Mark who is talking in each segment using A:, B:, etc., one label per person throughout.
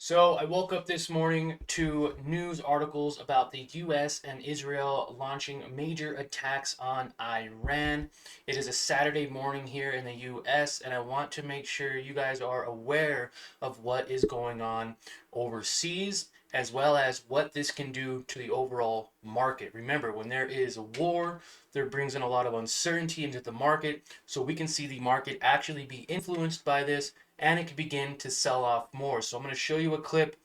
A: So I woke up this morning to news articles about the US and Israel launching major attacks on Iran. It is a Saturday morning here in the US, and I want to make sure you guys are aware of what is going on overseas, as well as what this can do to the overall market. Remember, when there is a war, there brings in a lot of uncertainty into the market, so we can see the market actually be influenced by this and it could begin to sell off more. So I'm going to show you a clip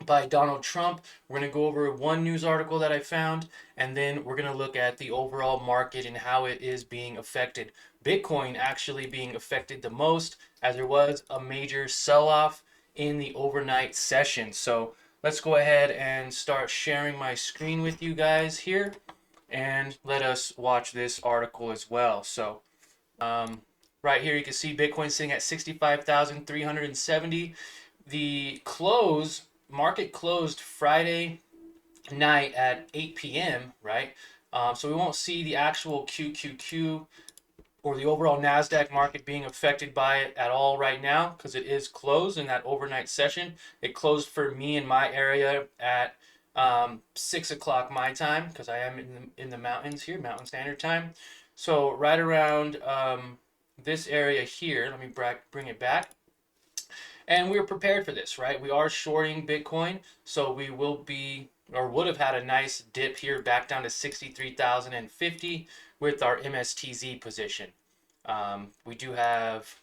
A: by Donald Trump. We're going to go over one news article that I found, and then we're going to look at the overall market and how it is being affected. Bitcoin actually being affected the most, as there was a major sell off in the overnight session. So let's go ahead and start sharing my screen with you guys here, and let us watch this article as well. So um, right here, you can see Bitcoin sitting at 65,370. The market closed Friday night at 8 p.m., right? So we won't see the actual QQQ or the overall NASDAQ market being affected by it at all right now because it is closed in that overnight session. It closed for me in my area at 6 o'clock my time because I am in the mountains here, Mountain Standard Time. So right around this area here, let me bring it back. And we are prepared for this, right? We are shorting Bitcoin, so we will be or would have had a nice dip here back down to 63,050 with our MSTZ position. We do have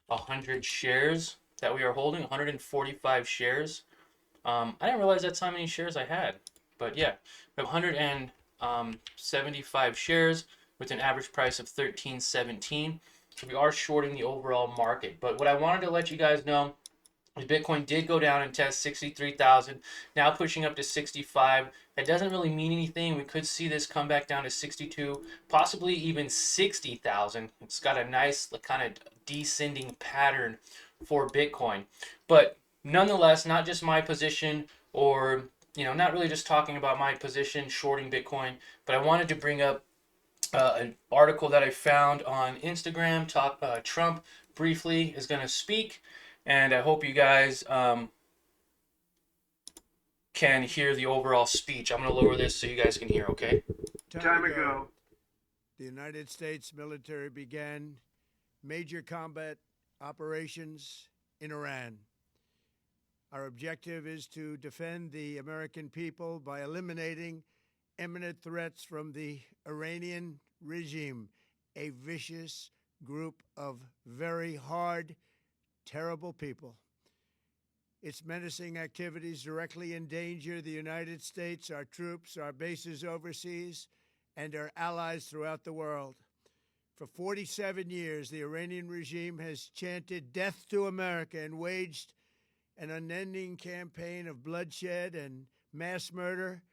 A: 100 shares that we are holding, 145 shares. I didn't realize that's how many shares I had, but yeah, we have 175 shares with an average price of 13.17. So we are shorting the overall market. But what I wanted to let you guys know, Bitcoin did go down and test 63,000, now pushing up to 65. That doesn't really mean anything. We could see this come back down to 62, possibly even 60,000. It's got a nice kind of descending pattern for Bitcoin. But nonetheless, not just my position or not really just talking about my position shorting Bitcoin, but I wanted to bring up an article that I found on Instagram. Trump briefly is going to speak, and I hope you guys can hear the overall speech. I'm going to lower this so you guys can hear, okay?
B: Time ago, the United States military began major combat operations in Iran. Our objective is to defend the American people by eliminating imminent threats from the Iranian regime, a vicious group of very hard, terrible people. Its menacing activities directly endanger the United States, our troops, our bases overseas, and our allies throughout the world. For 47 years, the Iranian regime has chanted death to America and waged an unending campaign of bloodshed and mass murder,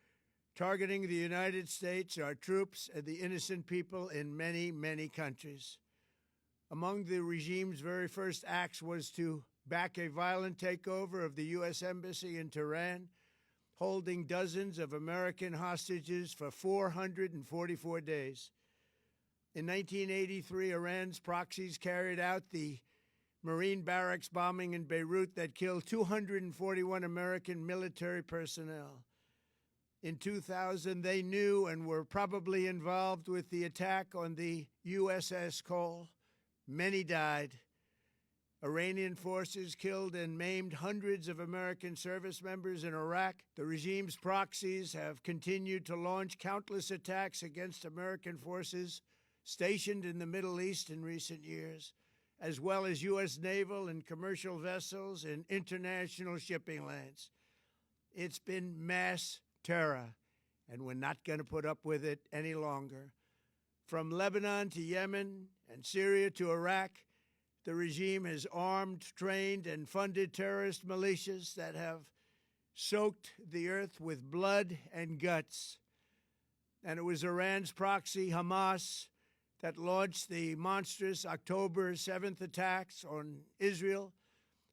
B: targeting the United States, our troops, and the innocent people in many, many countries. Among the regime's very first acts was to back a violent takeover of the U.S. Embassy in Tehran, holding dozens of American hostages for 444 days. In 1983, Iran's proxies carried out the Marine barracks bombing in Beirut that killed 241 American military personnel. In 2000, they knew and were probably involved with the attack on the USS Cole. Many died. Iranian forces killed and maimed hundreds of American service members in Iraq. The regime's proxies have continued to launch countless attacks against American forces stationed in the Middle East in recent years, as well as U.S. naval and commercial vessels and international shipping lanes. It's been mass terror, and we're not going to put up with it any longer. From Lebanon to Yemen and Syria to Iraq, the regime has armed, trained, and funded terrorist militias that have soaked the earth with blood and guts. And it was Iran's proxy, Hamas, that launched the monstrous October 7th attacks on Israel,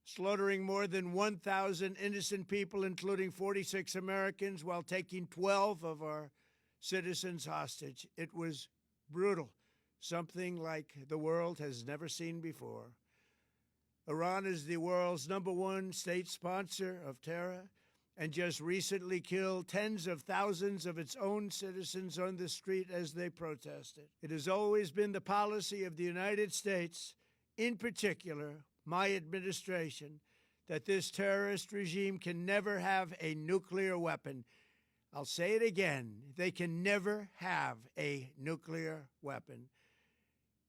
B: slaughtering more than 1,000 innocent people, including 46 Americans, while taking 12 of our citizens hostage. It was brutal, something like the world has never seen before. Iran is the world's #1 state sponsor of terror and just recently killed tens of thousands of its own citizens on the street as they protested. It has always been the policy of the United States, in particular, my administration, that this terrorist regime can never have a nuclear weapon. I'll say it again. They can never have a nuclear weapon.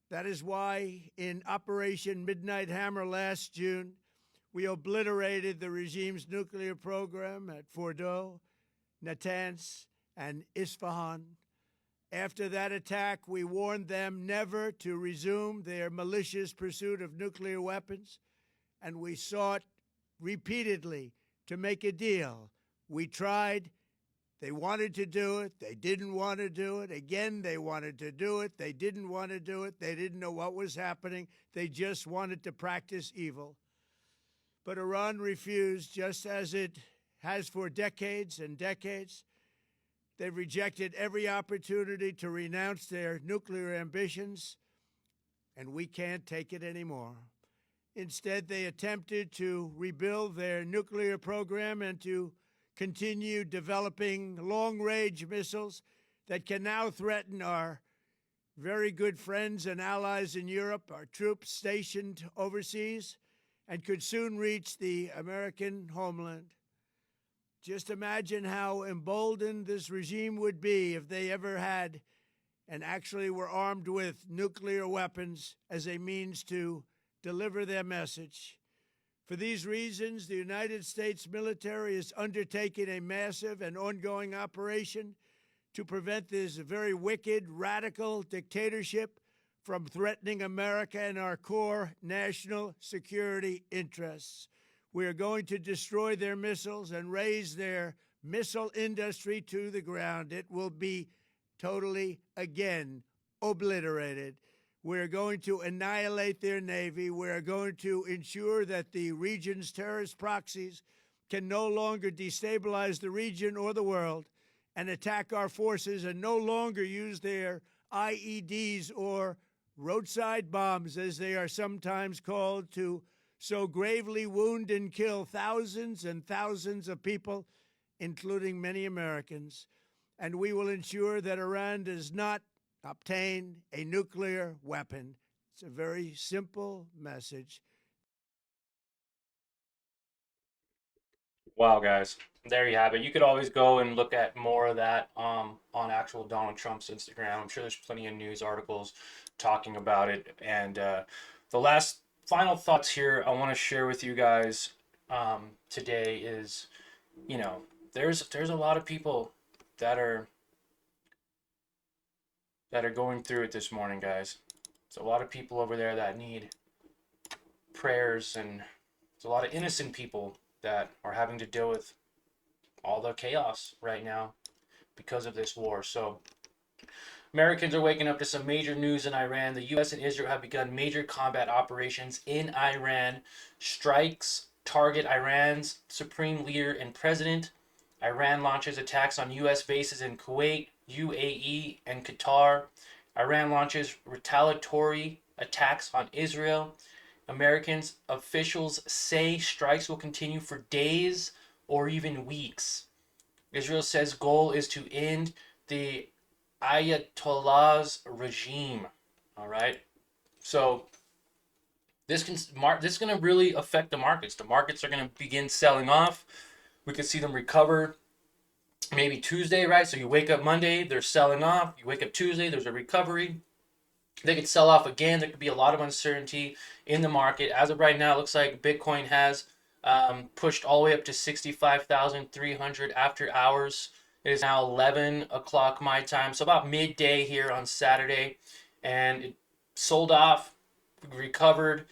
B: That is why in Operation Midnight Hammer last June, we obliterated the regime's nuclear program at Fordow, Natanz, and Isfahan. After that attack, we warned them never to resume their malicious pursuit of nuclear weapons, and we sought repeatedly to make a deal. We tried. They wanted to do it. They didn't want to do it. Again, they wanted to do it. They didn't want to do it. They didn't know what was happening. They just wanted to practice evil. But Iran refused, just as it has for decades and decades. They've rejected every opportunity to renounce their nuclear ambitions, and we can't take it anymore. Instead, they attempted to rebuild their nuclear program and to continue developing long-range missiles that can now threaten our very good friends and allies in Europe, our troops stationed overseas, and could soon reach the American homeland. Just imagine how emboldened this regime would be if they ever had and actually were armed with nuclear weapons as a means to deliver their message. For these reasons, the United States military is undertaking a massive and ongoing operation to prevent this very wicked, radical dictatorship from threatening America and our core national security interests. We are going to destroy their missiles and raise their missile industry to the ground. It will be totally, again, obliterated. We're going to annihilate their Navy. We're going to ensure that the region's terrorist proxies can no longer destabilize the region or the world and attack our forces and no longer use their IEDs or roadside bombs, as they are sometimes called, to so gravely wound and kill thousands and thousands of people, including many Americans. And we will ensure that Iran does not obtain a nuclear weapon. It's a very simple message.
A: Wow, guys, there you have it. You could always go and look at more of that on actual Donald Trump's Instagram. I'm sure there's plenty of news articles talking about it. And the last final thoughts here I want to share with you guys today is, there's a lot of people that are going through it this morning, guys. There's a lot of people over there that need prayers, and there's a lot of innocent people that are having to deal with all the chaos right now because of this war. So Americans are waking up to some major news in Iran. The U.S. and Israel have begun major combat operations in Iran. Strikes target Iran's supreme leader and president. Iran launches attacks on U.S. bases in Kuwait, UAE, and Qatar. Iran launches retaliatory attacks on Israel. Americans officials say strikes will continue for days or even weeks. Israel says goal is to end the Ayatollah's regime. All right. So this is going to really affect the markets. The markets are going to begin selling off. We could see them recover maybe Tuesday, right? So you wake up Monday, they're selling off. You wake up Tuesday, there's a recovery. They could sell off again. There could be a lot of uncertainty in the market. As of right now, it looks like Bitcoin has pushed all the way up to 65,300 after hours. It is now 11 o'clock my time, so about midday here on Saturday. And it sold off, recovered,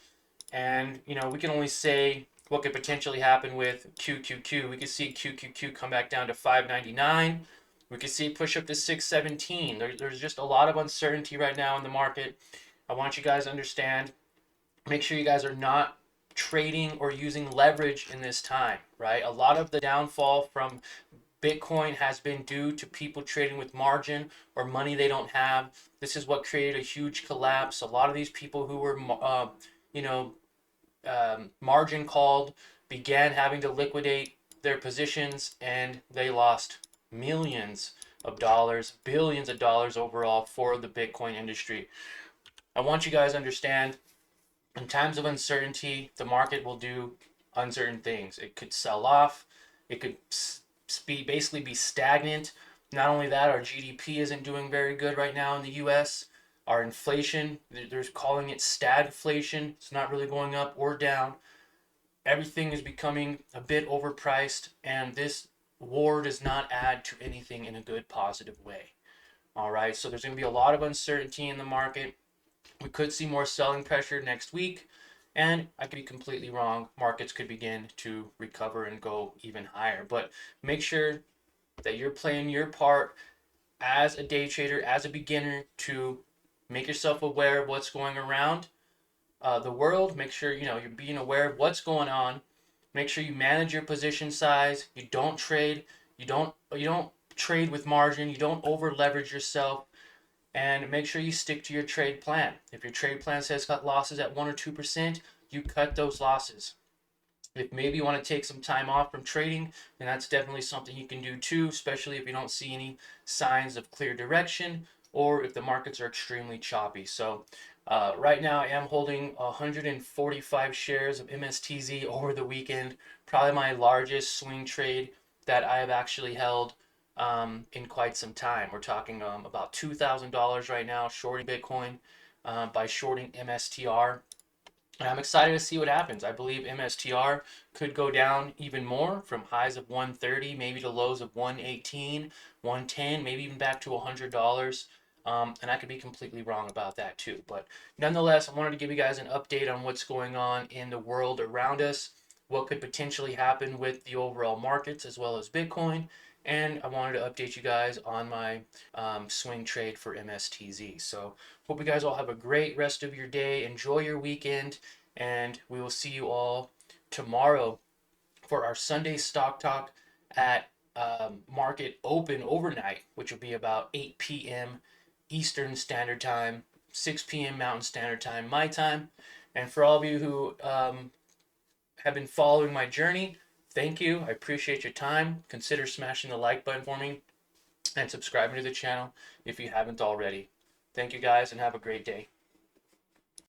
A: and we can only say what could potentially happen with QQQ. We could see QQQ come back down to 599. We could see it push up to 617. There's just a lot of uncertainty right now in the market. I want you guys to understand. Make sure you guys are not trading or using leverage in this time, right? A lot of the downfall from Bitcoin has been due to people trading with margin or money they don't have. This is what created a huge collapse. A lot of these people who were, margin called, began having to liquidate their positions, and they lost millions of dollars, billions of dollars overall for the Bitcoin industry. I want you guys to understand, in times of uncertainty, the market will do uncertain things. It could sell off. It could basically be stagnant. Not only that, our GDP isn't doing very good right now in the U.S. Our inflation, they're calling it stagflation. It's not really going up or down. Everything is becoming a bit overpriced, and this war does not add to anything in a good, positive way. All right, so there's going to be a lot of uncertainty in the market. We could see more selling pressure next week, and I could be completely wrong. Markets could begin to recover and go even higher. But make sure that you're playing your part as a day trader, as a beginner, to make yourself aware of what's going around the world. Make sure you're being aware of what's going on. Make sure you manage your position size. You don't trade. You don't trade with margin. You don't over leverage yourself, and make sure you stick to your trade plan. If your trade plan says cut losses at 1 or 2%, you cut those losses. If maybe you want to take some time off from trading, then that's definitely something you can do too, especially if you don't see any signs of clear direction or if the markets are extremely choppy. So right now I am holding 145 shares of MSTZ over the weekend, probably my largest swing trade that I have actually held in quite some time. We're talking about $2,000 right now shorting Bitcoin by shorting MSTR. And I'm excited to see what happens. I believe MSTR could go down even more from highs of 130, maybe to lows of 118, 110, maybe even back to $100. And I could be completely wrong about that too. But nonetheless, I wanted to give you guys an update on what's going on in the world around us, what could potentially happen with the overall markets as well as Bitcoin. And I wanted to update you guys on my swing trade for MSTZ. So hope you guys all have a great rest of your day. Enjoy your weekend, and we will see you all tomorrow for our Sunday stock talk at market open overnight, which will be about 8 p.m. Eastern Standard Time, 6 p.m. Mountain Standard Time, my time. And for all of you who have been following my journey, thank you. I appreciate your time. Consider smashing the like button for me and subscribing to the channel if you haven't already. Thank you guys, and have a great day.